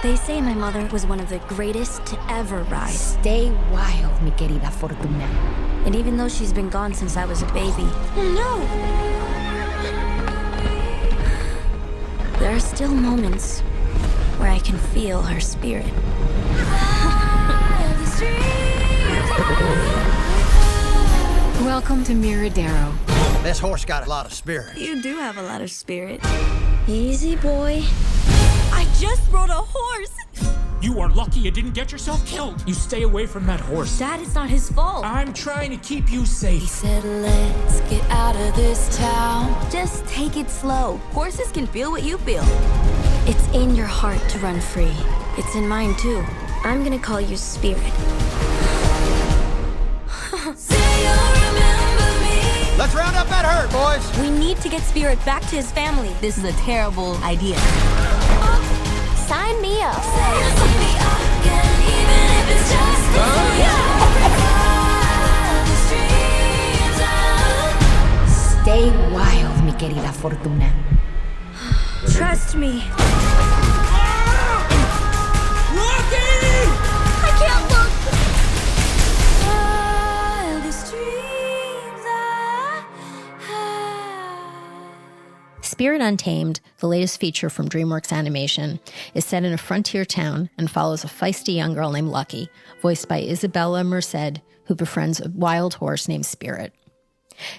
They say my mother was one of the greatest to ever ride. Stay wild, mi querida Fortuna. And even though she's been gone since I was a baby, no! There are still moments where I can feel her spirit. Welcome to Miradero. This horse got a lot of spirit. You do have a lot of spirit. Easy, boy. I just rode a horse! You are lucky you didn't get yourself killed. You stay away from that horse. Dad, it's not his fault. I'm trying to keep you safe. He said, let's get out of this town. Just take it slow. Horses can feel what you feel. It's in your heart to run free. It's in mine, too. I'm gonna call you Spirit. Let's round up that herd, boys. We need to get Spirit back to his family. This is a terrible idea. Sign me up. Stay wild, mi querida Fortuna. Trust me. Rocky! I can't look. Spirit Untamed, the latest feature from DreamWorks Animation, is set in a frontier town and follows a feisty young girl named Lucky, voiced by Isabella Merced, who befriends a wild horse named Spirit.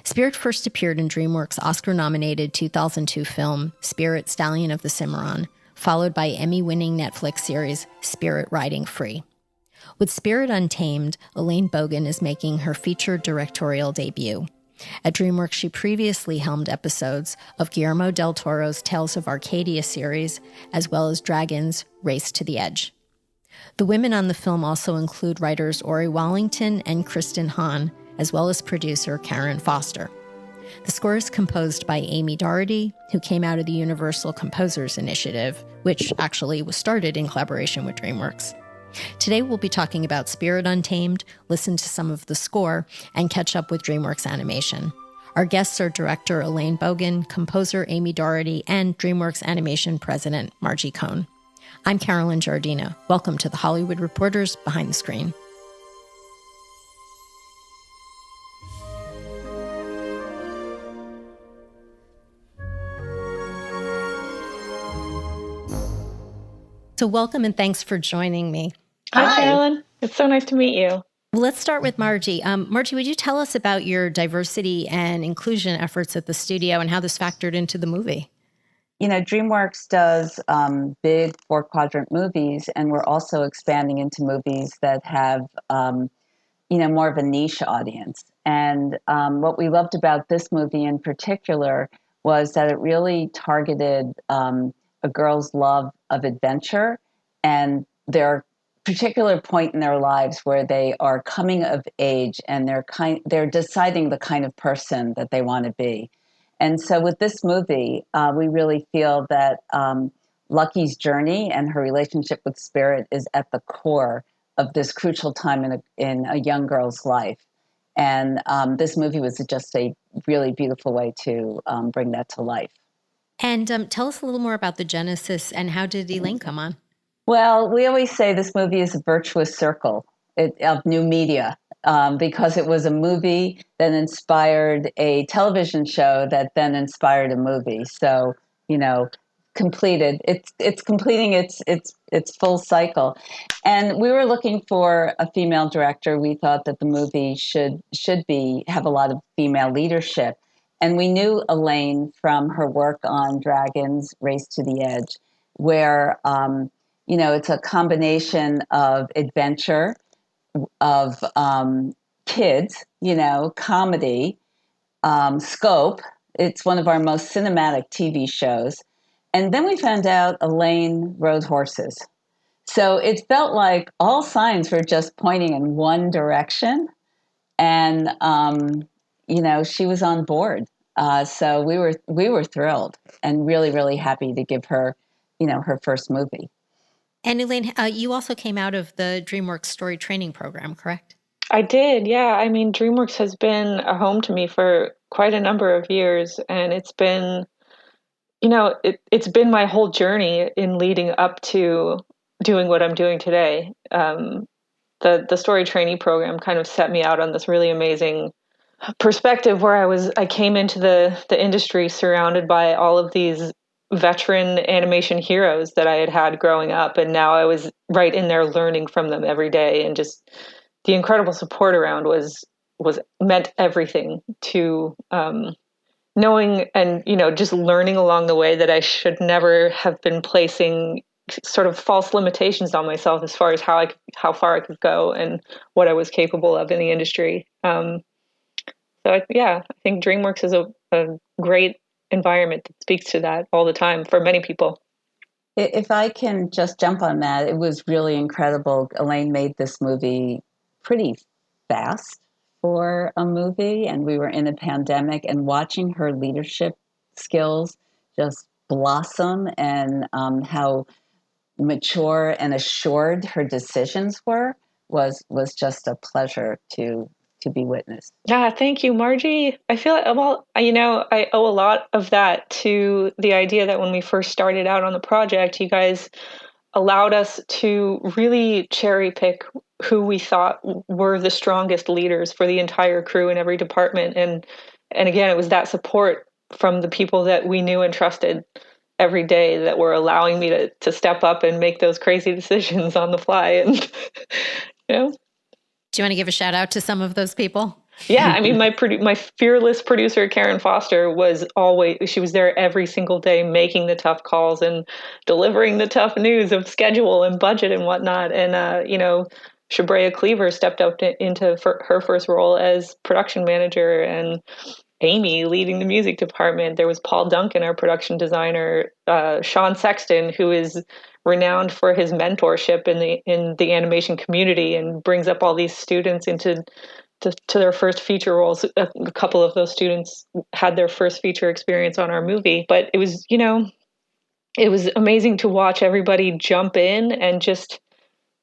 Spirit first appeared in DreamWorks' Oscar-nominated 2002 film Spirit, Stallion of the Cimarron, followed by Emmy-winning Netflix series Spirit Riding Free. With Spirit Untamed, Elaine Bogan is making her featured directorial debut. At DreamWorks, she previously helmed episodes of Guillermo del Toro's Tales of Arcadia series, as well as Dragon's Race to the Edge. The women on the film also include writers Ori Wallington and Kristen Hahn, as well as producer Karen Foster. The score is composed by Amie Doherty, who came out of the Universal Composers Initiative, which actually was started in collaboration with DreamWorks. Today we'll be talking about Spirit Untamed, listen to some of the score, and catch up with DreamWorks Animation. Our guests are director Elaine Bogan, composer Amie Doherty, and DreamWorks Animation president Marjorie Cohn. I'm Carolyn Giardina. Welcome to the Hollywood Reporters Behind the Screen. So welcome and thanks for joining me. Hi, Carolyn. It's so nice to meet you. Well, let's start with Margie. Margie, would you tell us about your diversity and inclusion efforts at the studio and how this factored into the movie? You know, DreamWorks does big 4-quadrant movies, and we're also expanding into movies that have, more of a niche audience. And what we loved about this movie in particular was that it really targeted a girl's love of adventure and their particular point in their lives where they are coming of age and they're deciding the kind of person that they want to be. And so with this movie, we really feel that Lucky's journey and her relationship with Spirit is at the core of this crucial time in a young girl's life. And this movie was just a really beautiful way to bring that to life. And tell us a little more about the genesis and how did Elaine come on? Well, we always say this movie is a virtuous circle of new media because it was a movie that inspired a television show that then inspired a movie. So, completed. It's completing its full cycle. And we were looking for a female director. We thought that the movie should have a lot of female leadership. And we knew Elaine from her work on Dragon's Race to the Edge, where it's a combination of adventure, of kids, comedy, scope. It's one of our most cinematic TV shows. And then we found out Elaine rode horses. So it felt like all signs were just pointing in one direction. And, she was on board. So we were thrilled and really, really happy to give her, her first movie. And Elaine, you also came out of the DreamWorks Story Training Program, correct? I did, yeah. I mean, DreamWorks has been a home to me for quite a number of years, and it's been, it's been my whole journey in leading up to doing what I'm doing today. The story trainee program kind of set me out on this really amazing perspective where I came into the industry surrounded by all of these veteran animation heroes that I had growing up, and now I was right in there learning from them every day, and just the incredible support around was meant everything to knowing and just learning along the way that I should never have been placing sort of false limitations on myself as far as how far I could go and what I was capable of in the industry. I think DreamWorks is a great environment that speaks to that all the time for many people. If I can just jump on that, it was really incredible. Elaine made this movie pretty fast for a movie, and we were in a pandemic, and watching her leadership skills just blossom, and how mature and assured her decisions were was just a pleasure to be witnessed. Yeah, thank you, Margie. I feel I owe a lot of that to the idea that when we first started out on the project, you guys allowed us to really cherry pick who we thought were the strongest leaders for the entire crew in every department. And again, it was that support from the people that we knew and trusted every day that were allowing me to step up and make those crazy decisions on the fly. And, Do you want to give a shout out to some of those people? Yeah, I mean, my fearless producer, Karen Foster, she was there every single day making the tough calls and delivering the tough news of schedule and budget and whatnot. And, Shabrea Cleaver stepped up into her first role as production manager, and Amie leading the music department. There was Paul Duncan, our production designer, Sean Sexton, who is renowned for his mentorship in the animation community and brings up all these students to their first feature roles. A couple of those students had their first feature experience on our movie, but it was amazing to watch everybody jump in and just,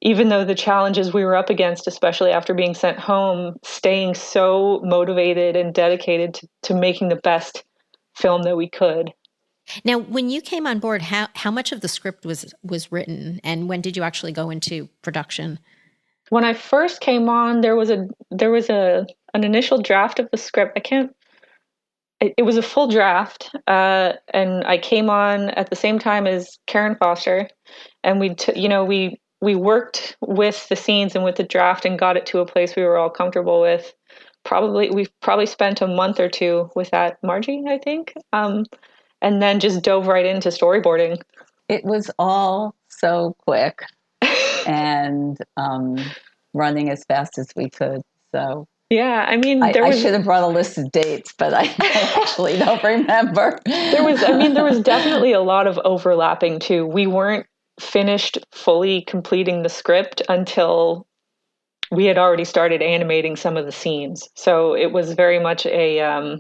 even though the challenges we were up against, especially after being sent home, staying so motivated and dedicated to making the best film that we could. Now, when you came on board, how much of the script was written, and when did you actually go into production? When I first came on, there was an initial draft of the script. It was a full draft, and I came on at the same time as Karen Foster, and we worked with the scenes and with the draft and got it to a place we were all comfortable with. We probably spent a month or two with that, Margie, I think, and then just dove right into storyboarding. It was all so quick and running as fast as we could. So yeah, I mean, I should have brought a list of dates, but I actually don't remember. There was definitely a lot of overlapping too. We weren't finished fully completing the script until we had already started animating some of the scenes. So it was very much a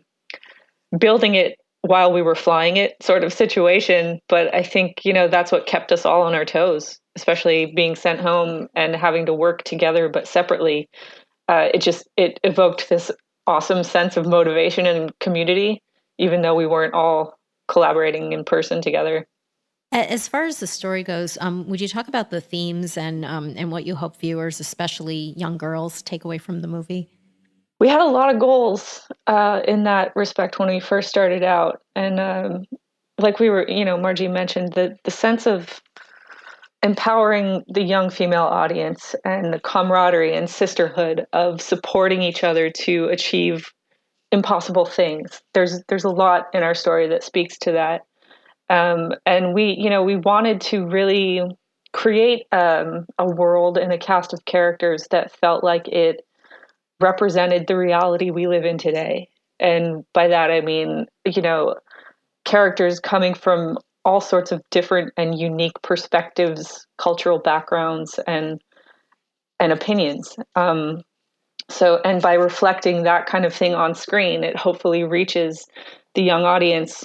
building it while we were flying it sort of situation. But I think, that's what kept us all on our toes, especially being sent home and having to work together but separately. It evoked this awesome sense of motivation and community, even though we weren't all collaborating in person together. As far as the story goes, would you talk about the themes and what you hope viewers, especially young girls, take away from the movie? We had a lot of goals in that respect when we first started out. And like we were, Margie mentioned, the sense of empowering the young female audience and the camaraderie and sisterhood of supporting each other to achieve impossible things. There's a lot in our story that speaks to that. And we wanted to really create a world and a cast of characters that felt like it represented the reality we live in today. And by that, I mean, characters coming from all sorts of different and unique perspectives, cultural backgrounds, and opinions. And by reflecting that kind of thing on screen, it hopefully reaches the young audience,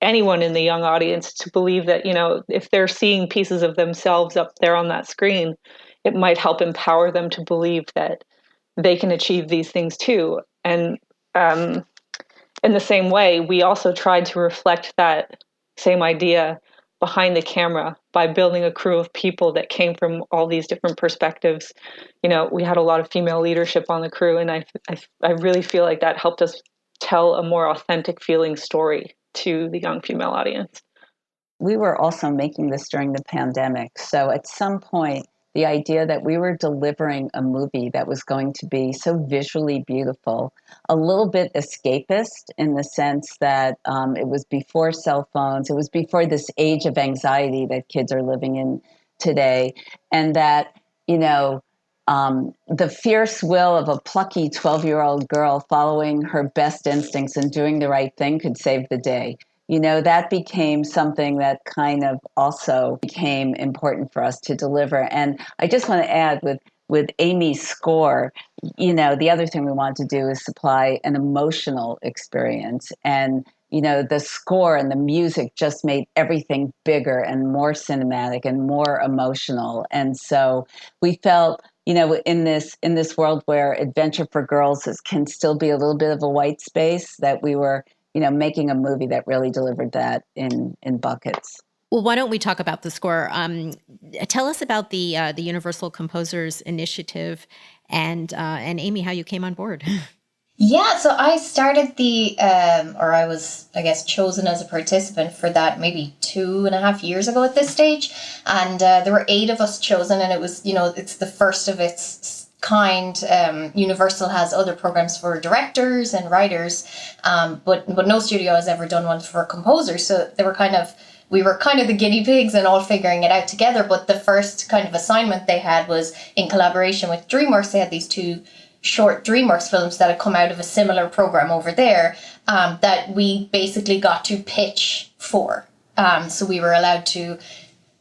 anyone in the young audience, to believe that, if they're seeing pieces of themselves up there on that screen, it might help empower them to believe that they can achieve these things too. And in the same way, we also tried to reflect that same idea behind the camera by building a crew of people that came from all these different perspectives. You know, we had a lot of female leadership on the crew, and I really feel like that helped us tell a more authentic feeling story to the young female audience. We were also making this during the pandemic. So at some point, the idea that we were delivering a movie that was going to be so visually beautiful, a little bit escapist in the sense that it was before cell phones, it was before this age of anxiety that kids are living in today, and that, you know, the fierce will of a plucky 12-year-old girl following her best instincts and doing the right thing could save the day. You know, that became something that kind of also became important for us to deliver. And I just want to add with Amie's score, you know, the other thing we want to do is supply an emotional experience. And, you know, the score and the music just made everything bigger and more cinematic and more emotional. And so we felt, you know, in this world where adventure for girls can still be a little bit of a white space, that we were, you know, making a movie that really delivered that in buckets. Well, why don't we talk about the score? Tell us about the Universal Composers Initiative, and Amie, how you came on board. Yeah, so I started or I was, I guess, chosen as a participant for that maybe 2.5 years ago at this stage. And there were 8 of us chosen, and it was, you know, it's the first of its kind. Universal has other programs for directors and writers, but no studio has ever done one for composers. So we were kind of the guinea pigs and all figuring it out together. But the first kind of assignment they had was in collaboration with DreamWorks. They had these 2 short DreamWorks films that had come out of a similar program over there, that we basically got to pitch for. So we were allowed to,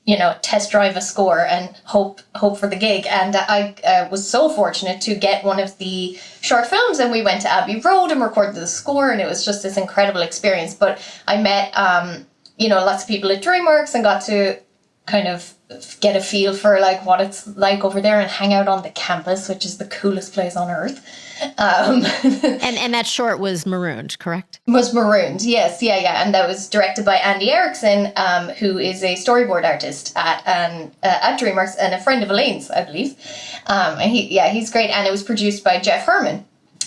you know, test drive a score and hope for the gig. And I was so fortunate to get one of the short films, and we went to Abbey Road and recorded the score, and it was just this incredible experience. But I met, you know, lots of people at DreamWorks and got to kind of get a feel for like what it's like over there and hang out on the campus, which is the coolest place on earth. And that short was marooned, correct? Was marooned, yes, yeah. And that was directed by Andy Erickson, who is a storyboard artist at DreamWorks and a friend of Elaine's, I believe. And he's great. And it was produced by Jeff Herman,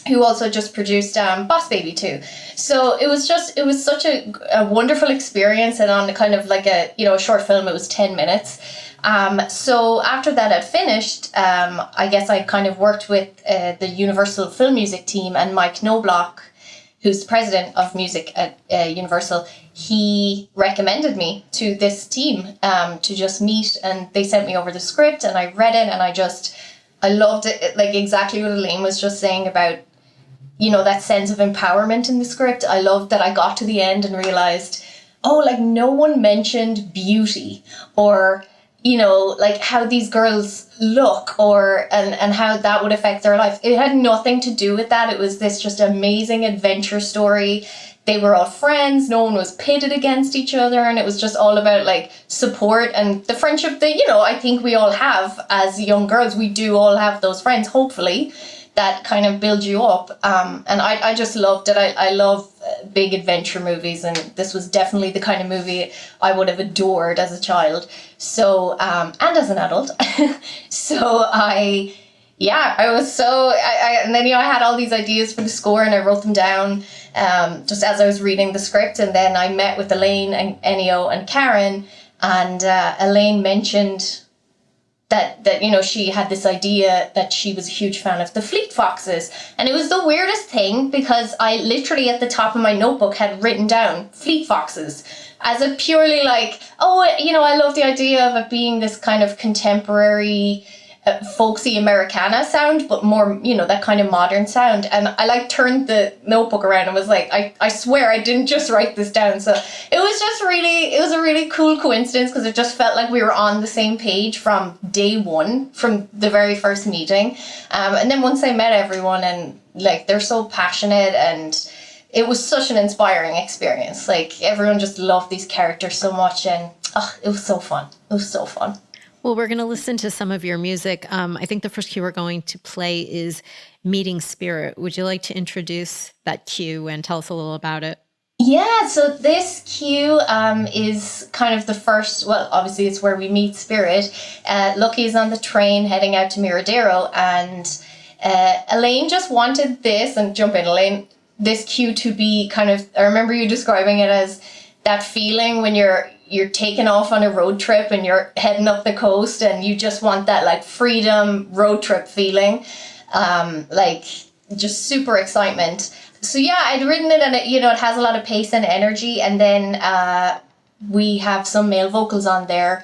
who also just produced Boss Baby 2. So it was such a wonderful experience, and on kind of like a short film, it was 10 minutes. So after that had finished, I guess I kind of worked with the Universal Film Music team, and Mike Knobloch, who's the president of music at Universal, he recommended me to this team to just meet, and they sent me over the script, and I read it, and I loved it, like exactly what Elaine was just saying about, you know, that sense of empowerment in the script. I loved that I got to the end and realized, oh, like no one mentioned beauty or, you know, like how these girls look and how that would affect their life. It had nothing to do with that. It was this just amazing adventure story. They were all friends. No one was pitted against each other. And it was just all about like support and the friendship that, you know, I think we all have as young girls. We do all have those friends, hopefully, that kind of build you up. And I just loved it. I love big adventure movies, and this was definitely the kind of movie I would have adored as a child. So, and as an adult. So and then, you know, I had all these ideas for the score, and I wrote them down just as I was reading the script. And then I met with Elaine and Ennio and Karen, and Elaine mentioned that you know, she had this idea that she was a huge fan of the Fleet Foxes. And it was the weirdest thing, because I literally at the top of my notebook had written down Fleet Foxes as a purely like, oh, you know, I love the idea of it being this kind of contemporary folksy Americana sound, but more, you know, that kind of modern sound. And I like turned the notebook around and was like, I swear I didn't just write this down. So it was a really cool coincidence, because it just felt like we were on the same page from day one, from the very first meeting. And then once I met everyone, and like, they're so passionate, and it was such an inspiring experience. Like, everyone just loved these characters so much, and it was so fun. It was so fun. Well, we're going to listen to some of your music. I think the first cue we're going to play is Meeting Spirit. Would you like to introduce that cue and tell us a little about it? Yeah, so this cue is kind of the first, well, obviously it's where we meet Spirit. Lucky is on the train heading out to Miradero, and Elaine just wanted this, and jump in, Elaine, this cue to be kind of, I remember you describing it as that feeling when you're taking off on a road trip and you're heading up the coast and you just want that like freedom road trip feeling, like just super excitement. So yeah, I'd written it, and it has a lot of pace and energy, and then we have some male vocals on there,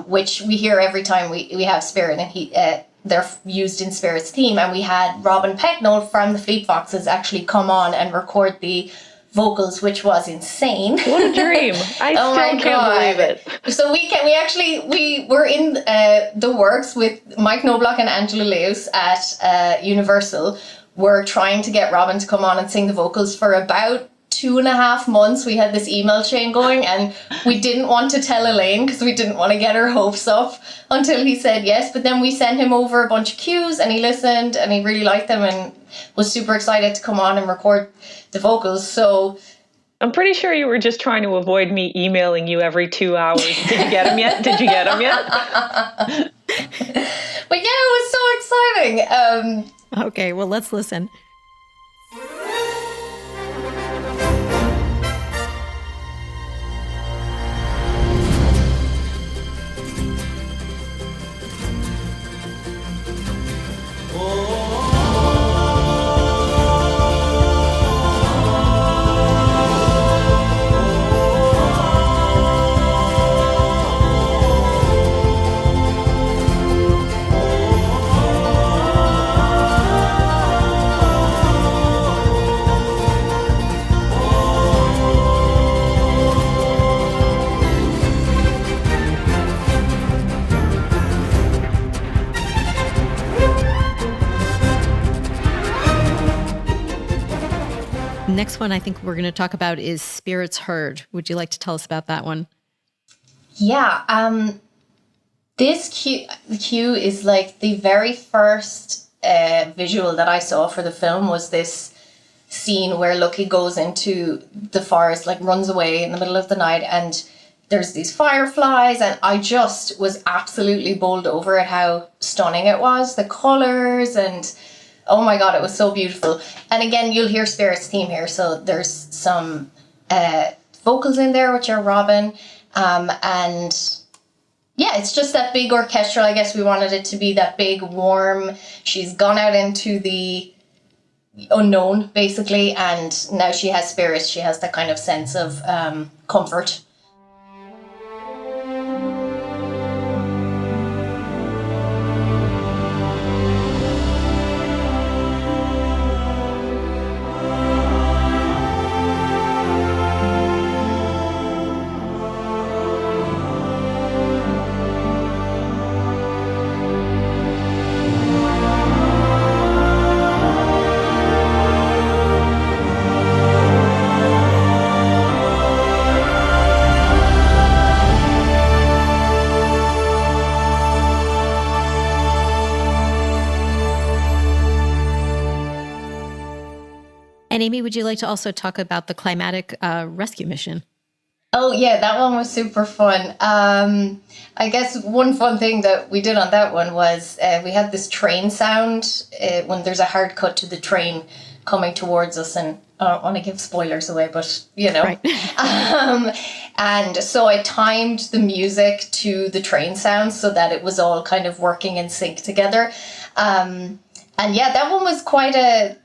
which we hear every time we have Spirit, and they're used in Spirit's theme. And we had Robin Pecknold from the Fleet Foxes actually come on and record the vocals, which was insane. What a dream! I oh still can't believe it. So we were in the works with Mike Knobloch and Angela Leos at Universal. We're trying to get Robin to come on and sing the vocals for about 2.5 months. We had this email chain going, and we didn't want to tell Elaine because we didn't want to get her hopes up until he said yes. But then we sent him over a bunch of cues, and he listened and he really liked them and was super excited to come on and record the vocals. So I'm pretty sure you were just trying to avoid me emailing you every 2 hours. Did you get him yet? Did you get him yet? But yeah, it was so exciting. Okay, well, let's listen. Next one I think we're going to talk about is Spirits Heard. Would you like to tell us about that one? Yeah, this cue is like the very first visual that I saw for the film was this scene where Lucky goes into the forest, like runs away in the middle of the night, and there's these fireflies, and I just was absolutely bowled over at how stunning it was, the colors, and oh my God, it was so beautiful. And again, you'll hear Spirit's theme here. So there's some vocals in there, which are Robin. And yeah, it's just that big orchestral. I guess we wanted it to be that big, warm. She's gone out into the unknown, basically. And now she has spirits. She has that kind of sense of comfort. And Amie, would you like to also talk about the climatic rescue mission? Oh yeah, that one was super fun. I guess one fun thing that we did on that one was we had this train sound when there's a hard cut to the train coming towards us, and I don't want to give spoilers away, but you know. Right. And so I timed the music to the train sound so that it was all kind of working in sync together. And yeah, that one was quite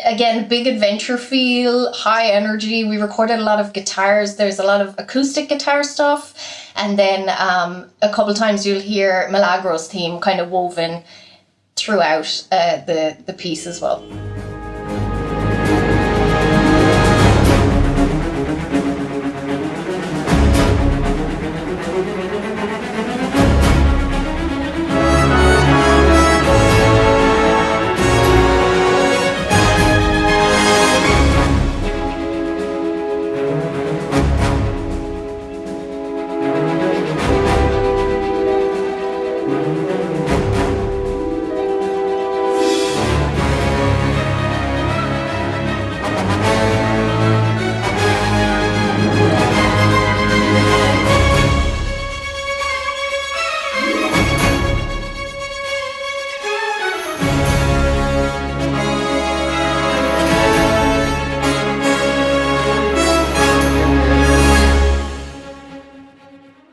again, big adventure feel, high energy. We recorded a lot of guitars. There's a lot of acoustic guitar stuff. And then a couple times you'll hear Milagro's theme kind of woven throughout the piece as well.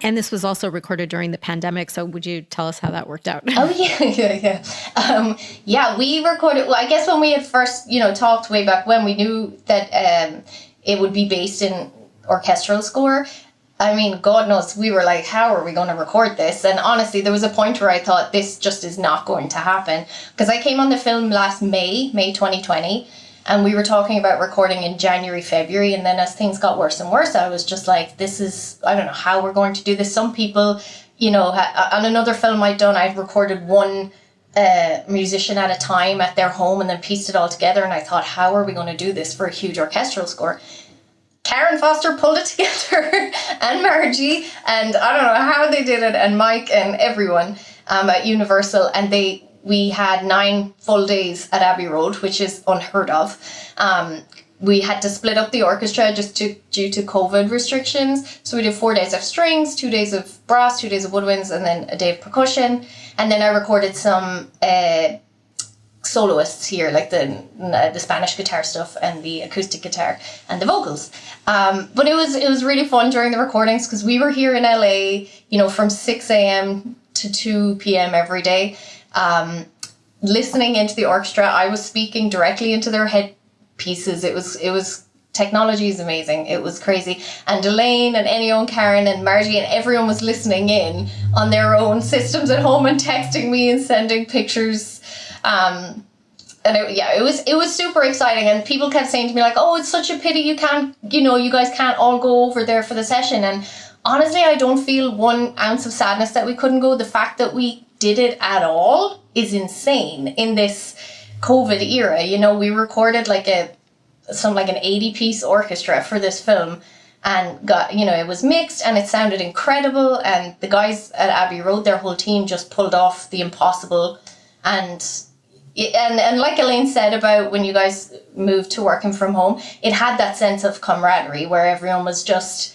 And this was also recorded during the pandemic. So would you tell us how that worked out? Oh, yeah. Yeah, we recorded, well, I guess when we had first, talked way back when, we knew that it would be based in orchestral score. I mean, God knows, we were like, how are we going to record this? And honestly, there was a point where I thought this just is not going to happen. Because I came on the film last May 2020, and we were talking about recording in January, February. And then as things got worse and worse, I was just like, I don't know how we're going to do this. Some people, on another film I'd done, I'd recorded one musician at a time at their home and then pieced it all together. And I thought, how are we going to do this for a huge orchestral score? Karen Foster pulled it together and Margie, and I don't know how they did it, and Mike and everyone at Universal, and we had 9 full days at Abbey Road, which is unheard of. We had to split up the orchestra just due to COVID restrictions. So we did 4 days of strings, 2 days of brass, 2 days of woodwinds, and then a day of percussion. And then I recorded some soloists here, like the Spanish guitar stuff and the acoustic guitar and the vocals. But it was really fun during the recordings because we were here in LA, from 6 a.m. to 2 p.m. every day, listening into the orchestra. I was speaking directly into their headpieces. It was technology is amazing. It was crazy. And Elaine and Ennio and Karen and Marjorie and everyone was listening in on their own systems at home and texting me and sending pictures. And it was super exciting, and people kept saying to me like, oh, it's such a pity you guys can't all go over there for the session. And honestly, I don't feel 1 ounce of sadness that we couldn't go. The fact that we did it at all is insane in this COVID era. We recorded like an 80-piece orchestra for this film, and got, it was mixed and it sounded incredible, and the guys at Abbey Road, their whole team just pulled off the impossible. And like Elaine said about when you guys moved to working from home, it had that sense of camaraderie where everyone was just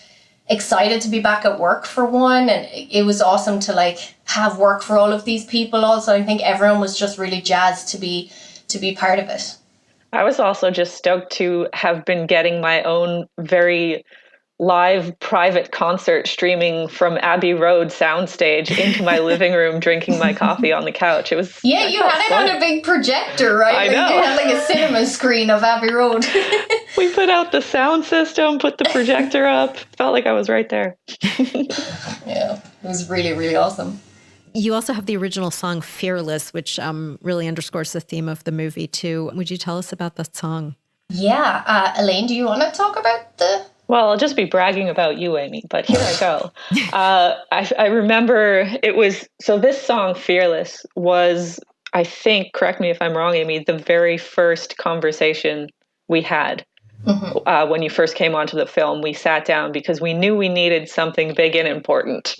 excited to be back at work for one, and it was awesome to have work for all of these people also. I think everyone was just really jazzed to be part of it. I was also just stoked to have been getting my own very live private concert streaming from Abbey Road soundstage into my living room, drinking my coffee on the couch. It was you had it on a big projector, right? I know. You had a cinema screen of Abbey Road. We put out the sound system, put the projector up. Felt like I was right there. Yeah, it was really, really awesome. You also have the original song Fearless, which really underscores the theme of the movie too. Would you tell us about that song? Yeah. Elaine, do you want to talk about the... Well, I'll just be bragging about you, Amie, but here I go. I remember it was, so this song, Fearless, was, I think, correct me if I'm wrong, Amie, the very first conversation we had. Mm-hmm. When you first came onto the film, we sat down because we knew we needed something big and important.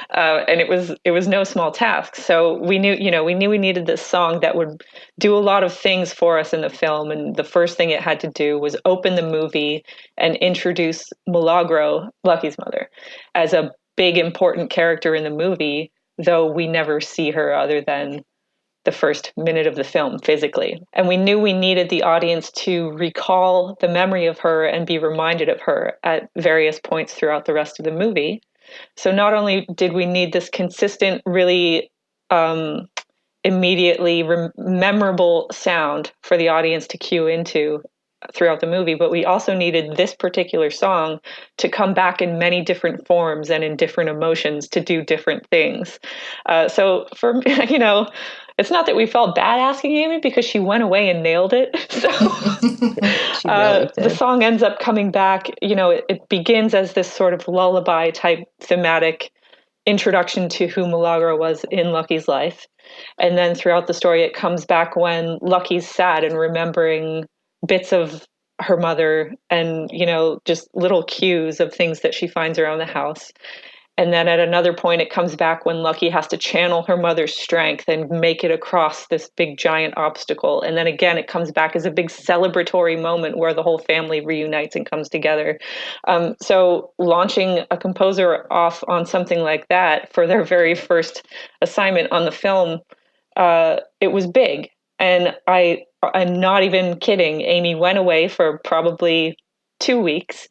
And it was no small task. So we knew we needed this song that would do a lot of things for us in the film. And the first thing it had to do was open the movie and introduce Milagro, Lucky's mother, as a big, important character in the movie, though we never see her other than the first minute of the film physically. And we knew we needed the audience to recall the memory of her and be reminded of her at various points throughout the rest of the movie. So not only did we need this consistent, really immediately memorable sound for the audience to cue into throughout the movie, but we also needed this particular song to come back in many different forms and in different emotions to do different things. So for, it's not that we felt bad asking Amie because she went away and nailed it. So the song ends up coming back, it begins as this sort of lullaby type thematic introduction to who Milagro was in Lucky's life. And then throughout the story, it comes back when Lucky's sad and remembering bits of her mother and, just little cues of things that she finds around the house. And then at another point, it comes back when Lucky has to channel her mother's strength and make it across this big giant obstacle. And then again, it comes back as a big celebratory moment where the whole family reunites and comes together. So launching a composer off on something like that for their very first assignment on the film, it was big. And I'm not even kidding. Amie went away for probably 2 weeks,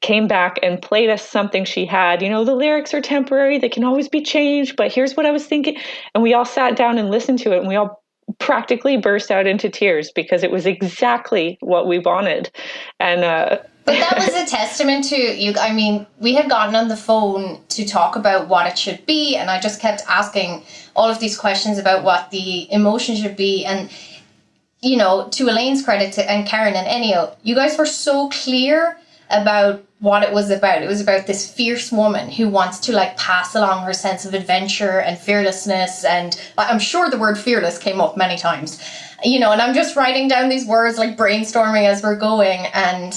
came back and played us something she had. You know, the lyrics are temporary, they can always be changed, but here's what I was thinking. And we all sat down and listened to it, and we all practically burst out into tears because it was exactly what we wanted. And but that was a testament to you. I mean, we had gotten on the phone to talk about what it should be, and I just kept asking all of these questions about what the emotion should be. And, you know, to Elaine's credit, and Karen and Ennio, you guys were so clear about what it was about. It was about this fierce woman who wants to like pass along her sense of adventure and fearlessness. And I'm sure the word fearless came up many times, you know, and I'm just writing down these words, like brainstorming as we're going. And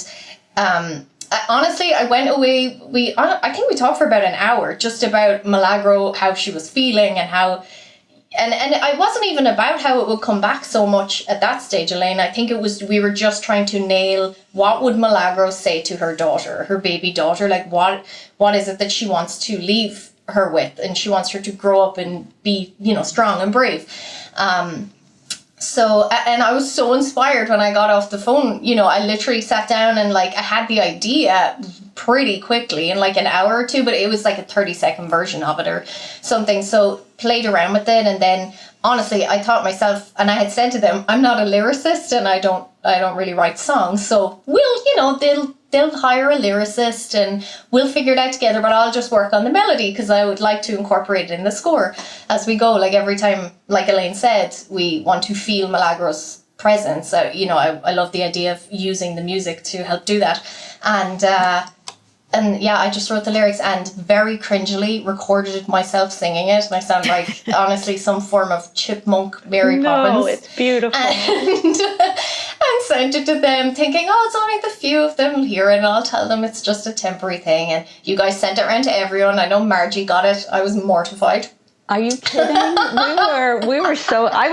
honestly, I went away. I think we talked for about an hour just about Milagro, how she was feeling and how. And it wasn't even about how it would come back so much at that stage, Elaine. I think it was, we were just trying to nail what would Milagro say to her daughter, her baby daughter. Like, what is it that she wants to leave her with? And she wants her to grow up and be, you know, strong and brave. So, and I was so inspired when I got off the phone. You know, I literally sat down and like, I had the idea pretty quickly in like an hour or two, but it was like a 30-second version of it or something. So played around with it. And then honestly, I thought myself, and I had said to them, I'm not a lyricist and I don't really write songs. So we'll, you know, they'll hire a lyricist and we'll figure it out together, but I'll just work on the melody because I would like to incorporate it in the score as we go. Like every time, like Elaine said, we want to feel Milagro's presence. You know, I love the idea of using the music to help do that. And yeah, I just wrote the lyrics and very cringily recorded it myself singing it. And I sound like, honestly, some form of chipmunk Mary Poppins. No, it's beautiful. And sent it to them thinking, oh, it's only the few of them here and I'll tell them it's just a temporary thing. And you guys sent it around to everyone. I know Margie got it. I was mortified. Are you kidding? I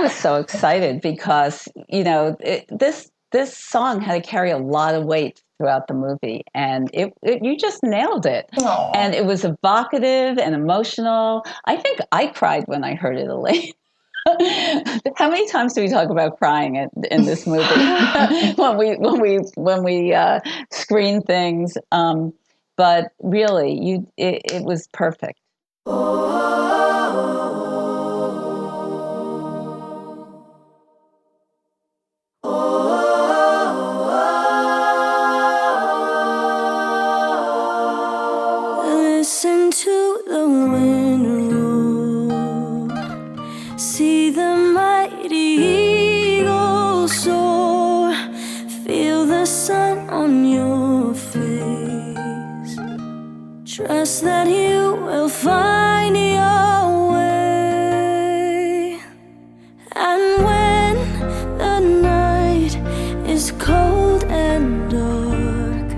was so excited because, you know, this song had to carry a lot of weight throughout the movie, and you just nailed it. Aww. And it was evocative and emotional. I think I cried when I heard it, Elaine. How many times do we talk about crying in this movie when we screen things? But really, it was perfect. Listen to the wind roar, see the mighty eagle soar, feel the sun on your face, trust that you will find your way. And when the night is cold and dark,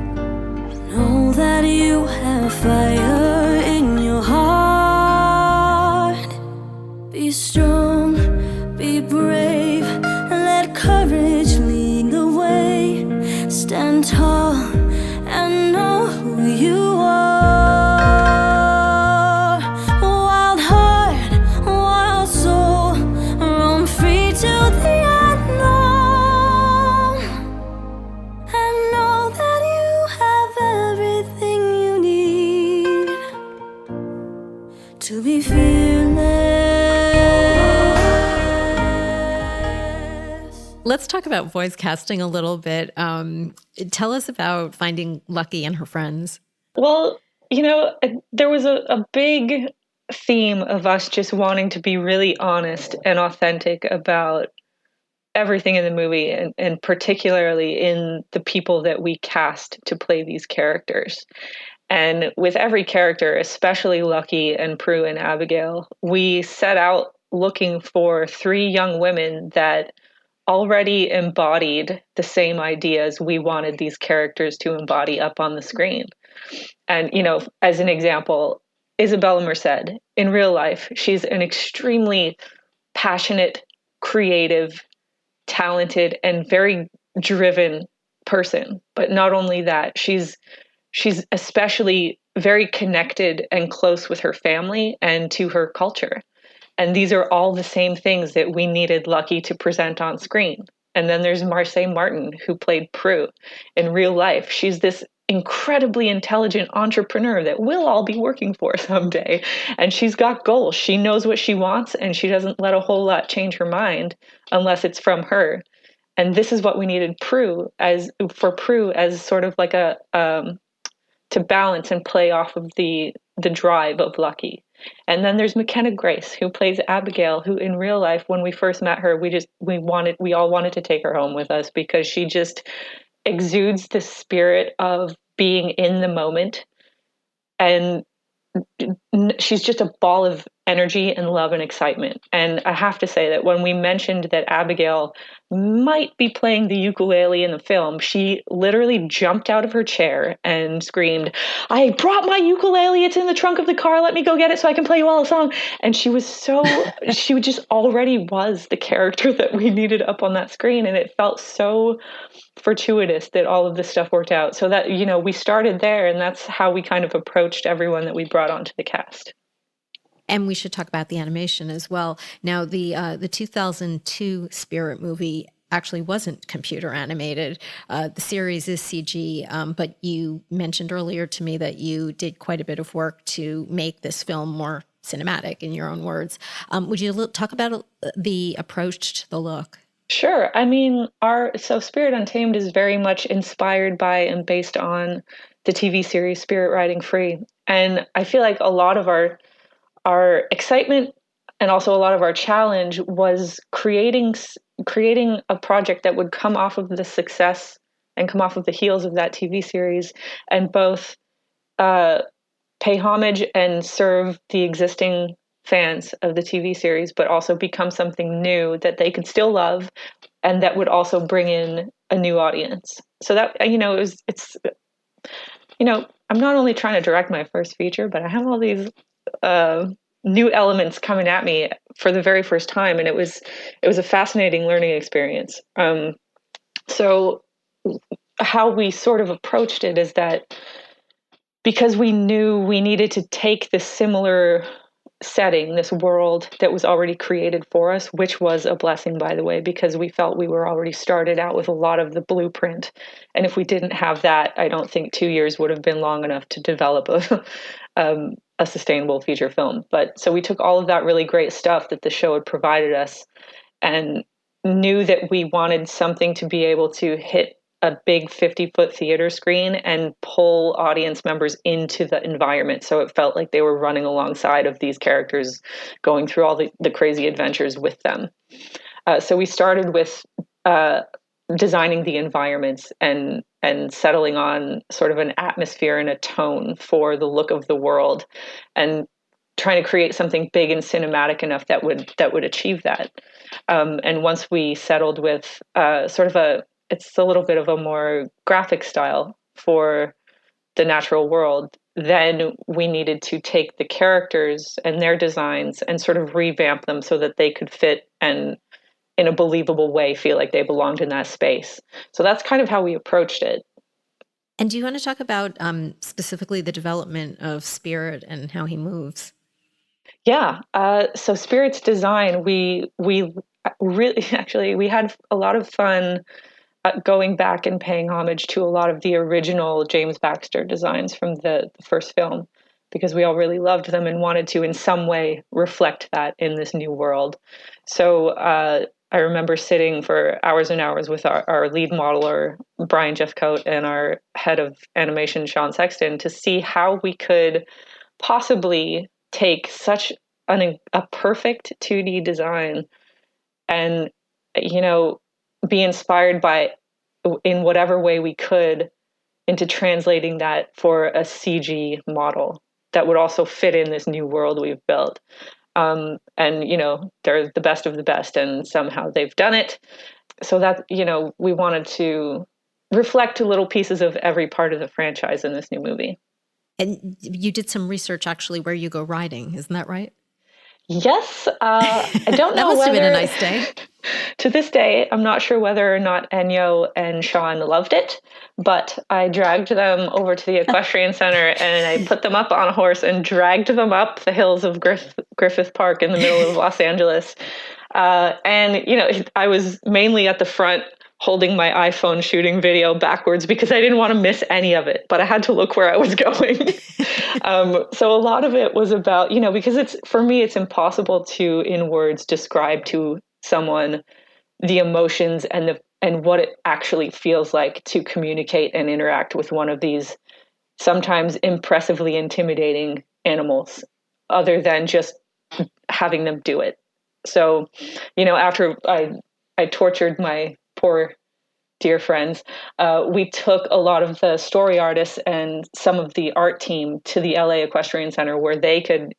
know that you have fire in your heart. Be strong, be brave, and let courage lead the way. Stand tall and know who you are. Wild heart, wild soul, roam free to the unknown. And know that you have everything you need to be fearless. Let's talk about voice casting a little bit. Tell us about finding Lucky and her friends. Well, you know, there was a big theme of us just wanting to be really honest and authentic about everything in the movie, and particularly in the people that we cast to play these characters. And with every character, especially Lucky and Prue and Abigail, we set out looking for 3 young women that already embodied the same ideas we wanted these characters to embody up on the screen. And, you know, as an example, Isabella Merced, in real life, she's an extremely passionate, creative, talented, and very driven person. But not only that, she's especially very connected and close with her family and to her culture. And these are all the same things that we needed Lucky to present on screen. And then there's Marseille Martin, who played Prue. In real life, she's this incredibly intelligent entrepreneur that we'll all be working for someday. And she's got goals. She knows what she wants, and she doesn't let a whole lot change her mind unless it's from her. And this is what we needed Prue as sort of like a to balance and play off of the drive of Lucky. And then there's McKenna Grace, who plays Abigail, who in real life, when we first met her, we all wanted to take her home with us because she just exudes the spirit of being in the moment. And she's just a ball of energy and love and excitement. And I have to say that when we mentioned that Abigail might be playing the ukulele in the film, she literally jumped out of her chair and screamed, "I brought my ukulele. It's in the trunk of the car. Let me go get it so I can play you all a song." And she just already was the character that we needed up on that screen. And it felt so fortuitous that all of this stuff worked out. So that, we started there, and that's how we kind of approached everyone that we brought onto the cast. And we should talk about the animation as well. Now, the 2002 Spirit movie actually wasn't computer animated. The series is CG, but you mentioned earlier to me that you did quite a bit of work to make this film more cinematic, in your own words. Would you talk about the approach to the look? Sure. I mean, Spirit Untamed is very much inspired by and based on the TV series Spirit Riding Free. And I feel like a lot of our excitement and also a lot of our challenge was creating a project that would come off of the success and come off of the heels of that TV series, and both pay homage and serve the existing fans of the TV series, but also become something new that they could still love, and that would also bring in a new audience. So that, I'm not only trying to direct my first feature, but I have all these new elements coming at me for the very first time, and it was a fascinating learning experience. So how we sort of approached it is that because we knew we needed to take this similar setting, this world that was already created for us, which was a blessing, by the way, because we felt we were already started out with a lot of the blueprint. And if we didn't have that, I don't think 2 years would have been long enough to develop a sustainable feature film. But so we took all of that really great stuff that the show had provided us and knew that we wanted something to be able to hit a big 50-foot theater screen and pull audience members into the environment. So it felt like they were running alongside of these characters, going through all the crazy adventures with them. So we started with designing the environments and settling on sort of an atmosphere and a tone for the look of the world, and trying to create something big and cinematic enough that would achieve that. And once we settled with it's a little bit of a more graphic style for the natural world, then we needed to take the characters and their designs and sort of revamp them so that they could fit and in a believable way feel like they belonged in that space. So that's kind of how we approached it. And do you want to talk about specifically the development of Spirit and how he moves? Yeah. So Spirit's design, we really, actually, we had a lot of fun going back and paying homage to a lot of the original James Baxter designs from the first film, because we all really loved them and wanted to in some way reflect that in this new world. So I remember sitting for hours and hours with our lead modeler, Brian Jeffcoat, and our head of animation, Sean Sexton, to see how we could possibly take such a perfect 2D design and, be inspired by, in whatever way we could, into translating that for a CG model that would also fit in this new world we've built. And, they're the best of the best, and somehow they've done it. So that, we wanted to reflect little pieces of every part of the franchise in this new movie. And you did some research actually where you go riding, isn't that right? Yes. I don't know. That must have been a nice day. To this day, I'm not sure whether or not Ennio and Sean loved it, but I dragged them over to the Equestrian Center and I put them up on a horse and dragged them up the hills of Griffith Park in the middle of Los Angeles. And, I was mainly at the front holding my iPhone shooting video backwards because I didn't want to miss any of it, but I had to look where I was going. So a lot of it was about, because for me, it's impossible to, in words, describe to someone the emotions and what it actually feels like to communicate and interact with one of these sometimes impressively intimidating animals, other than just having them do it. So, after I tortured my poor dear friends, we took a lot of the story artists and some of the art team to the LA Equestrian Center where they could,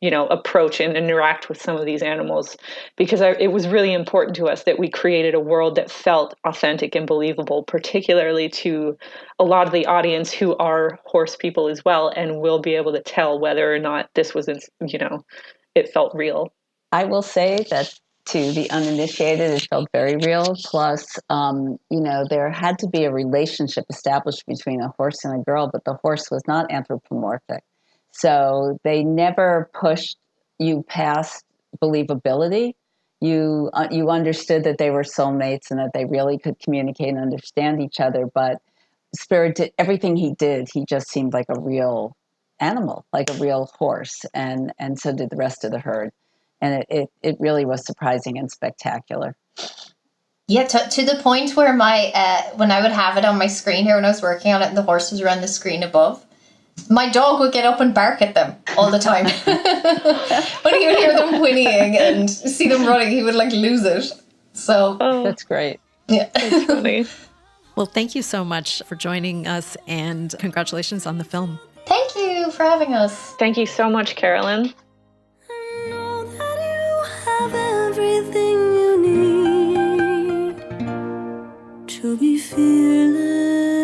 approach and interact with some of these animals, because it was really important to us that we created a world that felt authentic and believable, particularly to a lot of the audience who are horse people as well, and will be able to tell whether or not this was, it felt real. I will say that to the uninitiated, it felt very real. Plus, there had to be a relationship established between a horse and a girl, but the horse was not anthropomorphic. So they never pushed you past believability. You understood that they were soulmates and that they really could communicate and understand each other. But Spirit did everything he did. He just seemed like a real animal, like a real horse, and so did the rest of the herd. And it really was surprising and spectacular. Yeah, to the point where when I would have it on my screen here when I was working on it and the horses were on the screen above, my dog would get up and bark at them all the time. When he would hear them whinnying and see them running, he would lose it. So that's great. Yeah, it's funny. Well, thank you so much for joining us, and congratulations on the film. Thank you for having us. Thank you so much, Carolyn. Everything you need to be fearless.